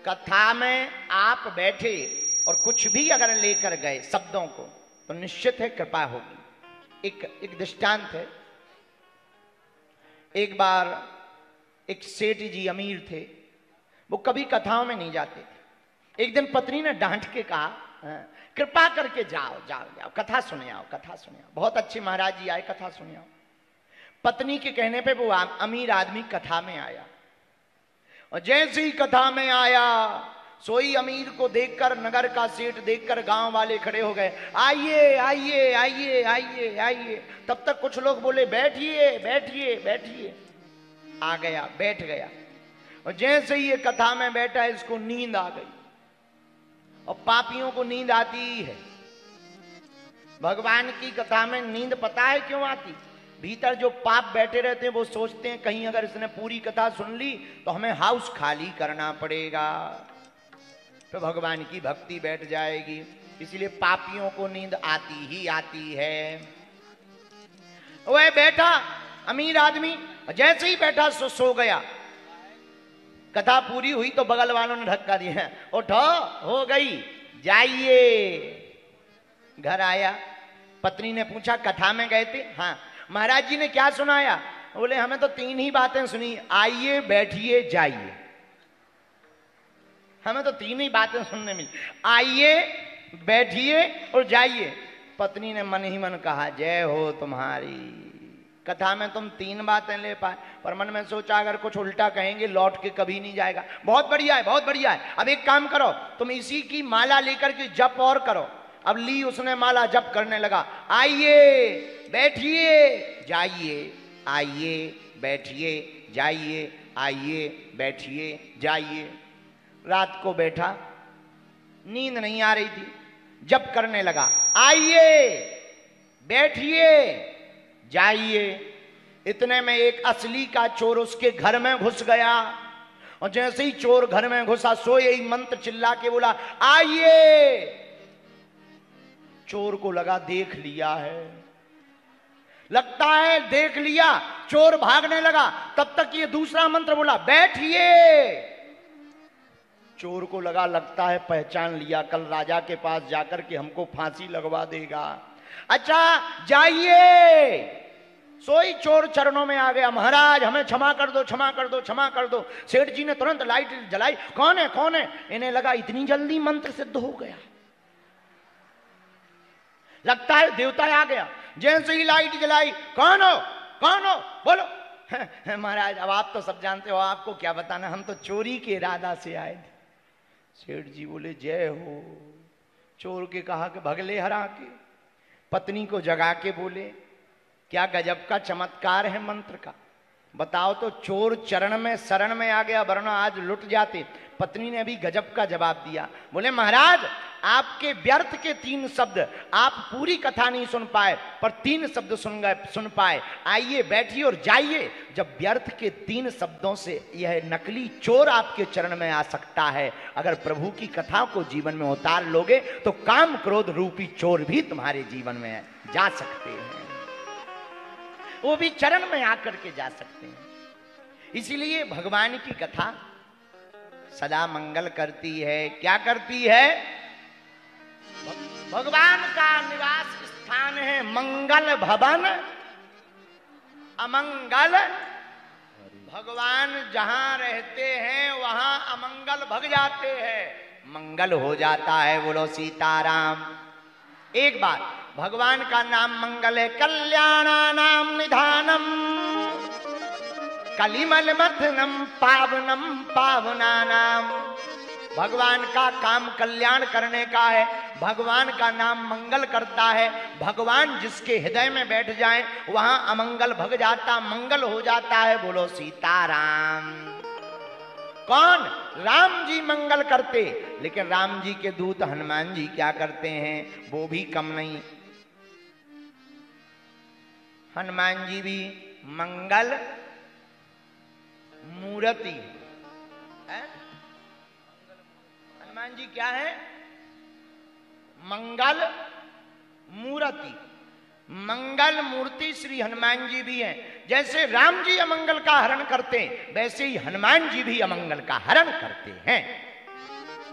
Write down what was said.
कथा में आप बैठे और कुछ भी अगर लेकर गए शब्दों को तो निश्चित है कृपा होगी। एक दृष्टांत है। एक बार एक सेठ जी अमीर थे, वो कभी कथाओं में नहीं जाते थे। एक दिन पत्नी ने डांट के कहा, कृपा करके जाओ जाओ जाओ, कथा सुने आओ, कथा सुने आओ। बहुत अच्छे महाराज जी आए, कथा सुने आओ। पत्नी के कहने पे वो अमीर आदमी कथा में आया, और जैसे ही कथा में आया सोई अमीर को देखकर, नगर का सेठ देखकर गांव वाले खड़े हो गए, आइए आइए आइए आइए आइए। तब तक कुछ लोग बोले बैठिए बैठिए बैठिए। आ गया, बैठ गया, और जैसे ही ये कथा में बैठा इसको नींद आ गई। और पापियों को नींद आती ही है। भगवान की कथा में नींद पता है क्यों आती? भीतर जो पाप बैठे रहते हैं वो सोचते हैं कहीं अगर इसने पूरी कथा सुन ली तो हमें हाउस खाली करना पड़ेगा, तो भगवान की भक्ति बैठ जाएगी। इसलिए पापियों को नींद आती ही आती है। वह बैठा अमीर आदमी, जैसे ही बैठा सो गया। कथा पूरी हुई तो बगल वालों ने धक्का दिया, उठो हो गई जाइए। घर आया, पत्नी ने पूछा कथा में गए थे? हाँ। महाराज जी ने क्या सुनाया? बोले हमें तो 3 ही बातें सुनी, आइए बैठिए जाइए। हमें तो 3 ही बातें सुनने मिली, आइए बैठिए और जाइए। पत्नी ने मन ही मन कहा जय हो तुम्हारी, कथा में तुम 3 बातें ले पाए, पर मन में सोचा अगर कुछ उल्टा कहेंगे लौट के कभी नहीं जाएगा। बहुत बढ़िया है, बहुत बढ़िया है। अब एक काम करो, तुम इसी की माला लेकर के जप और करो। अब ली उसने माला, जप करने लगा, आइए बैठिए जाइए, आइए बैठिए जाइए, आइए बैठिए जाइए। रात को बैठा, नींद नहीं आ रही थी, जप करने लगा, आइए बैठिए जाइए। इतने में एक असली का चोर उसके घर में घुस गया, और जैसे ही चोर घर में घुसा सो यही मंत्र चिल्ला के बोला आइए। चोर को लगा देख लिया है, लगता है देख लिया, चोर भागने लगा। तब तक ये दूसरा मंत्र बोला बैठिए। चोर को लगा लगता है पहचान लिया, कल राजा के पास जाकर के हमको फांसी लगवा देगा। अच्छा जाइए। सोई चोर चरणों में आ गया, महाराज हमें क्षमा कर दो, क्षमा कर दो, क्षमा कर दो। सेठ जी ने तुरंत लाइट जलाई, कौन है कौन है? इन्हें लगा इतनी जल्दी मंत्र सिद्ध हो गया, लगता है देवता आ गया। जैसे ही लाइट जलाई, कौन हो कौन हो बोलो। महाराज अब आप तो सब जानते हो, आपको क्या बताना, हम तो चोरी के इरादा से आए थे। सेठ जी बोले जय हो। चोर के कहा कि भगले हरा के, पत्नी को जगा के बोले क्या गजब का चमत्कार है मंत्र का। बताओ तो, चोर चरण में शरण में आ गया, वरना आज लुट जाते। पत्नी ने भी गजब का जवाब दिया, बोले महाराज आपके व्यर्थ के 3 शब्द, आप पूरी कथा नहीं सुन पाए पर 3 शब्द सुन पाए, आइए बैठिए और जाइए। जब व्यर्थ के 3 शब्दों से यह नकली चोर आपके चरण में आ सकता है, अगर प्रभु की कथा को जीवन में उतार लोगे तो काम क्रोध रूपी चोर भी तुम्हारे जीवन में जा सकते हैं, वो भी चरण में आकर के जा सकते हैं। इसीलिए भगवान की कथा सदा मंगल करती है। क्या करती है? भगवान का निवास स्थान है मंगल भवन, अमंगल। भगवान जहां रहते हैं वहां अमंगल भग जाते हैं, मंगल हो जाता है। बोलो सीताराम। एक बात, भगवान का नाम मंगल है। कल्याणानाम निधानम कलिमल मथनम पावनम पावनानाम। भगवान का काम कल्याण करने का है, भगवान का नाम मंगल करता है। भगवान जिसके हृदय में बैठ जाए वहां अमंगल भग जाता, मंगल हो जाता है। बोलो सीताराम। कौन? राम जी मंगल करते, लेकिन राम जी के दूत हनुमान जी क्या करते हैं? वो भी कम नहीं। हनुमान जी भी मंगल मूर्ति है। हनुमान जी क्या है? मंगल मूर्ति। मंगल मूर्ति श्री हनुमान जी भी हैं। जैसे राम जी अमंगल का हरण करते हैं, वैसे ही हनुमान जी भी अमंगल का हरण करते हैं।